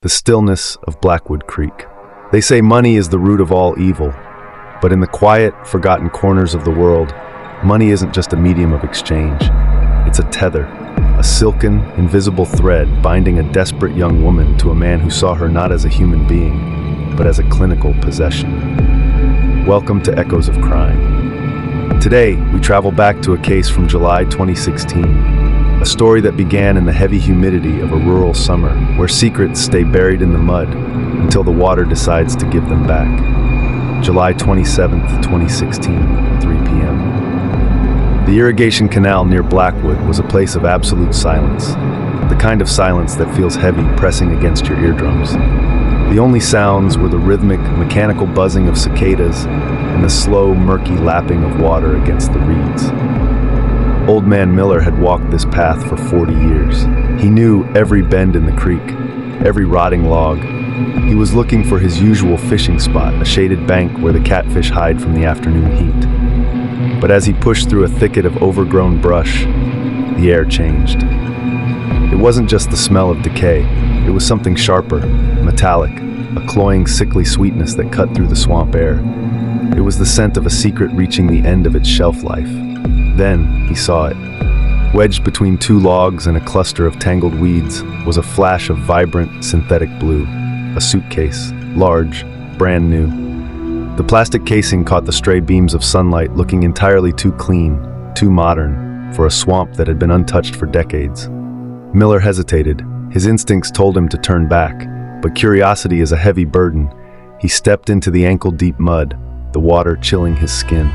the stillness of Blackwood Creek. They say money is the root of all evil, but in the quiet, forgotten corners of the world, money isn't just a medium of exchange. It's a tether, a silken, invisible thread binding a desperate young woman to a man who saw her not as a human being, but as a clinical possession. Welcome to Echoes of Crime. Today, we travel back to a case from July 2016, a story that began in the heavy humidity of a rural summer, where secrets stay buried in the mud until the water decides to give them back. July 27th, 2016, 3 p.m. The irrigation canal near Blackwood was a place of absolute silence, the kind of silence that feels heavy pressing against your eardrums. The only sounds were the rhythmic, mechanical buzzing of cicadas and the slow, murky lapping of water against the reeds. Old Man Miller had walked this path for 40 years. He knew every bend in the creek, every rotting log. He was looking for his usual fishing spot, a shaded bank where the catfish hide from the afternoon heat. But as he pushed through a thicket of overgrown brush, the air changed. It wasn't just the smell of decay, it was something sharper, metallic, a cloying, sickly sweetness that cut through the swamp air. It was the scent of a secret reaching the end of its shelf life. Then he saw it. Wedged between two logs and a cluster of tangled weeds was a flash of vibrant, synthetic blue. A suitcase, large, brand new. The plastic casing caught the stray beams of sunlight, looking entirely too clean, too modern, for a swamp that had been untouched for decades. Miller hesitated. His instincts told him to turn back, but curiosity is a heavy burden. He stepped into the ankle-deep mud, the water chilling his skin.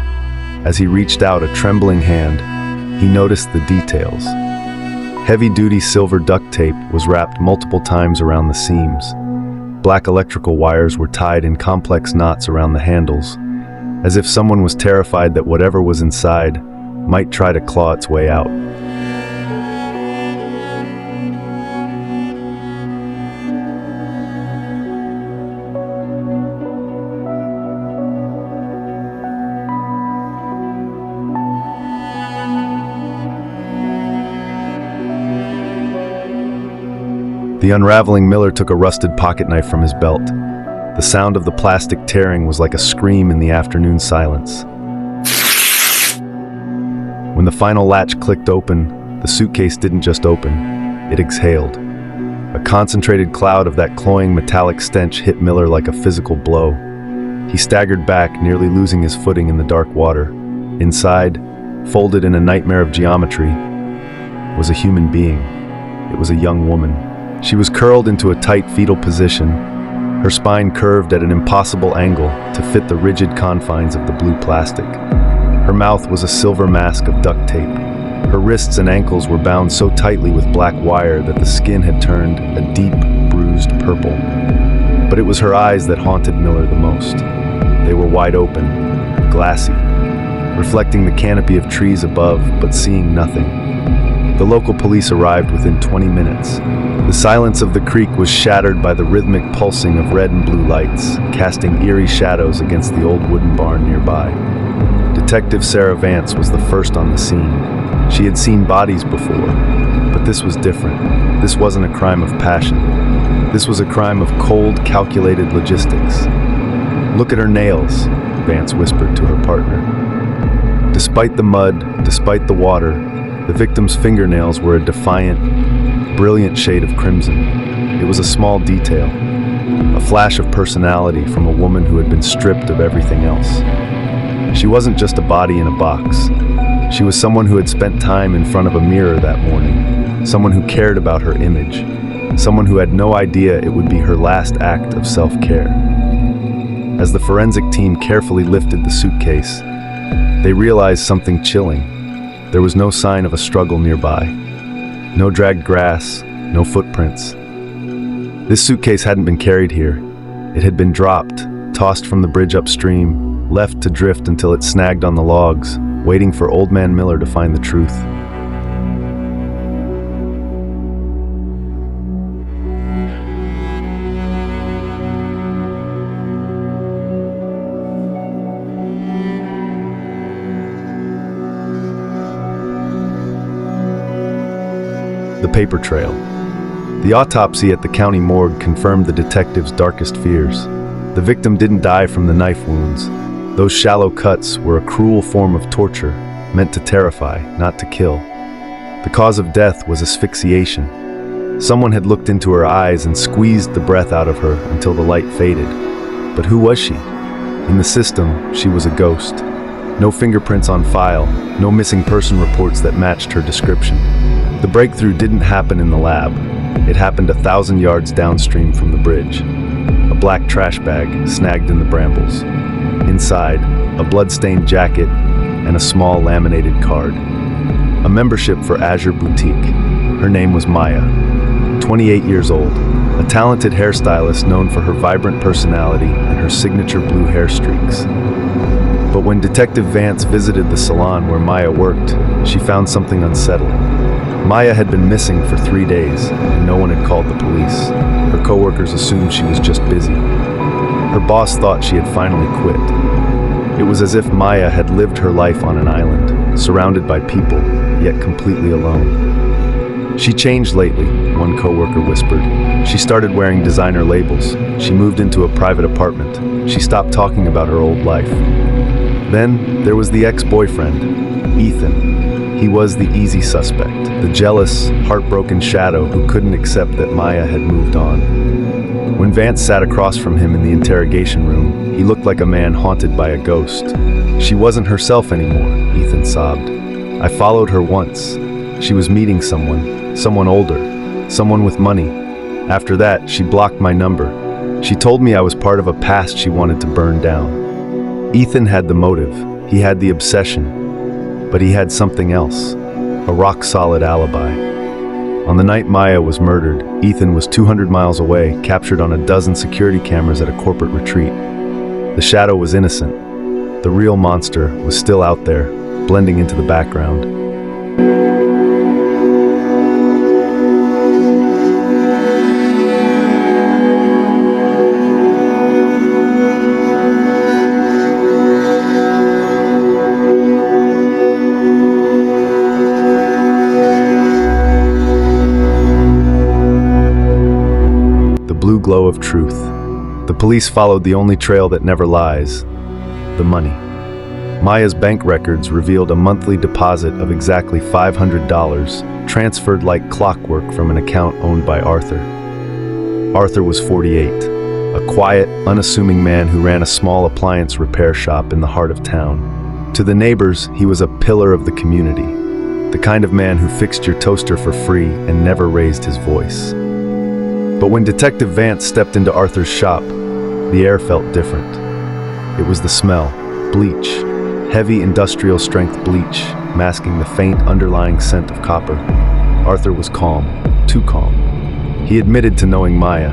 As he reached out a trembling hand, he noticed the details. Heavy-duty silver duct tape was wrapped multiple times around the seams. Black electrical wires were tied in complex knots around the handles, as if someone was terrified that whatever was inside might try to claw its way out. The unraveling Miller took a rusted pocket knife from his belt. The sound of the plastic tearing was like a scream in the afternoon silence. When the final latch clicked open, the suitcase didn't just open, it exhaled. A concentrated cloud of that cloying metallic stench hit Miller like a physical blow. He staggered back, nearly losing his footing in the dark water. Inside, folded in a nightmare of geometry, was a human being. It was a young woman. She was curled into a tight fetal position, her spine curved at an impossible angle to fit the rigid confines of the blue plastic. Her mouth was a silver mask of duct tape. Her wrists and ankles were bound so tightly with black wire that the skin had turned a deep, bruised purple. But it was her eyes that haunted Miller the most. They were wide open, glassy, reflecting the canopy of trees above, but seeing nothing. The local police arrived within 20 minutes. The silence of the creek was shattered by the rhythmic pulsing of red and blue lights, casting eerie shadows against the old wooden barn nearby. Detective Sarah Vance was the first on the scene. She had seen bodies before, but this was different. This wasn't a crime of passion. This was a crime of cold, calculated logistics. "Look at her nails," Vance whispered to her partner. Despite the mud, despite the water, the victim's fingernails were a defiant, brilliant shade of crimson. It was a small detail, a flash of personality from a woman who had been stripped of everything else. She wasn't just a body in a box. She was someone who had spent time in front of a mirror that morning, someone who cared about her image, someone who had no idea it would be her last act of self-care. As the forensic team carefully lifted the suitcase, they realized something chilling. There was no sign of a struggle nearby. No dragged grass, no footprints. This suitcase hadn't been carried here. It had been dropped, tossed from the bridge upstream, left to drift until it snagged on the logs, waiting for Old Man Miller to find the truth. The paper trail. The autopsy at the county morgue confirmed the detective's darkest fears. The victim didn't die from the knife wounds. Those shallow cuts were a cruel form of torture, meant to terrify, not to kill. The cause of death was asphyxiation. Someone had looked into her eyes and squeezed the breath out of her until the light faded. But who was she? In the system, she was a ghost. No fingerprints on file, no missing person reports that matched her description. The breakthrough didn't happen in the lab. It happened 1,000 yards downstream from the bridge. A black trash bag snagged in the brambles. Inside, a blood-stained jacket and a small laminated card. A membership for Azure Boutique. Her name was Maya, 28 years old, a talented hairstylist known for her vibrant personality and her signature blue hair streaks. But when Detective Vance visited the salon where Maya worked, she found something unsettling. Maya had been missing for 3 days, and no one had called the police. Her coworkers assumed she was just busy. Her boss thought she had finally quit. It was as if Maya had lived her life on an island, surrounded by people, yet completely alone. She changed lately, one coworker whispered. She started wearing designer labels. She moved into a private apartment. She stopped talking about her old life. Then there was the ex-boyfriend, Ethan. He was the easy suspect, the jealous, heartbroken shadow who couldn't accept that Maya had moved on. When Vance sat across from him in the interrogation room, he looked like a man haunted by a ghost. She wasn't herself anymore, Ethan sobbed. I followed her once. She was meeting someone older, someone with money. After that, she blocked my number. She told me I was part of a past she wanted to burn down. Ethan had the motive, he had the obsession, but he had something else, a rock-solid alibi. On the night Maya was murdered, Ethan was 200 miles away, captured on a dozen security cameras at a corporate retreat. The shadow was innocent. The real monster was still out there, blending into the background. Blue glow of truth. The police followed the only trail that never lies, the money. Maya's bank records revealed a monthly deposit of exactly $500, transferred like clockwork from an account owned by Arthur. Arthur was 48, a quiet, unassuming man who ran a small appliance repair shop in the heart of town. To the neighbors, he was a pillar of the community, the kind of man who fixed your toaster for free and never raised his voice. But when Detective Vance stepped into Arthur's shop, the air felt different. It was the smell, bleach, heavy industrial-strength bleach, masking the faint underlying scent of copper. Arthur was calm, too calm. He admitted to knowing Maya.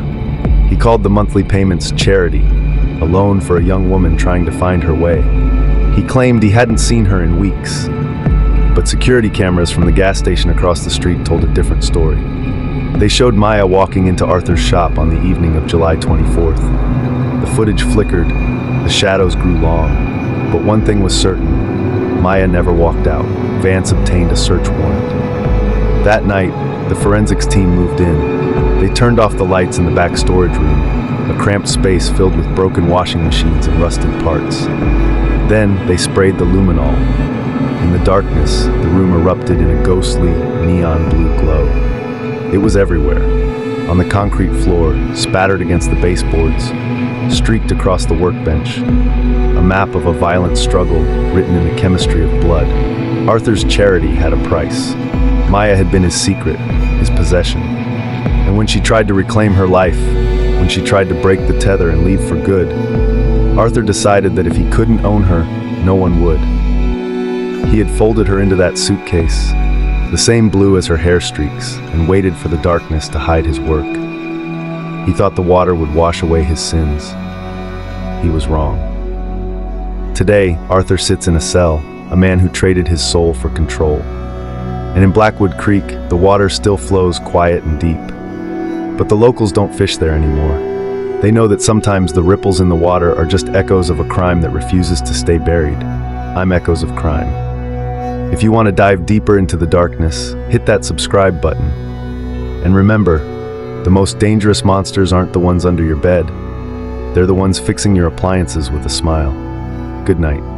He called the monthly payments charity, a loan for a young woman trying to find her way. He claimed he hadn't seen her in weeks. But security cameras from the gas station across the street told a different story. They showed Maya walking into Arthur's shop on the evening of July 24th. The footage flickered, the shadows grew long, but one thing was certain, Maya never walked out. Vance obtained a search warrant. That night, the forensics team moved in. They turned off the lights in the back storage room, a cramped space filled with broken washing machines and rusted parts. Then they sprayed the luminol. In the darkness, the room erupted in a ghostly, neon blue glow. It was everywhere, on the concrete floor, spattered against the baseboards, streaked across the workbench, a map of a violent struggle written in the chemistry of blood. Arthur's charity had a price. Maya had been his secret, his possession. And when she tried to reclaim her life, when she tried to break the tether and leave for good, Arthur decided that if he couldn't own her, no one would. He had folded her into that suitcase, the same blue as her hair streaks, and waited for the darkness to hide his work. He thought the water would wash away his sins. He was wrong. Today, Arthur sits in a cell, a man who traded his soul for control. And in Blackwood Creek, the water still flows quiet and deep. But the locals don't fish there anymore. They know that sometimes the ripples in the water are just echoes of a crime that refuses to stay buried. I'm Echoes of Crime. If you want to dive deeper into the darkness, hit that subscribe button. And remember, The most dangerous monsters aren't the ones under your bed. They're the ones fixing your appliances with a smile. Good night.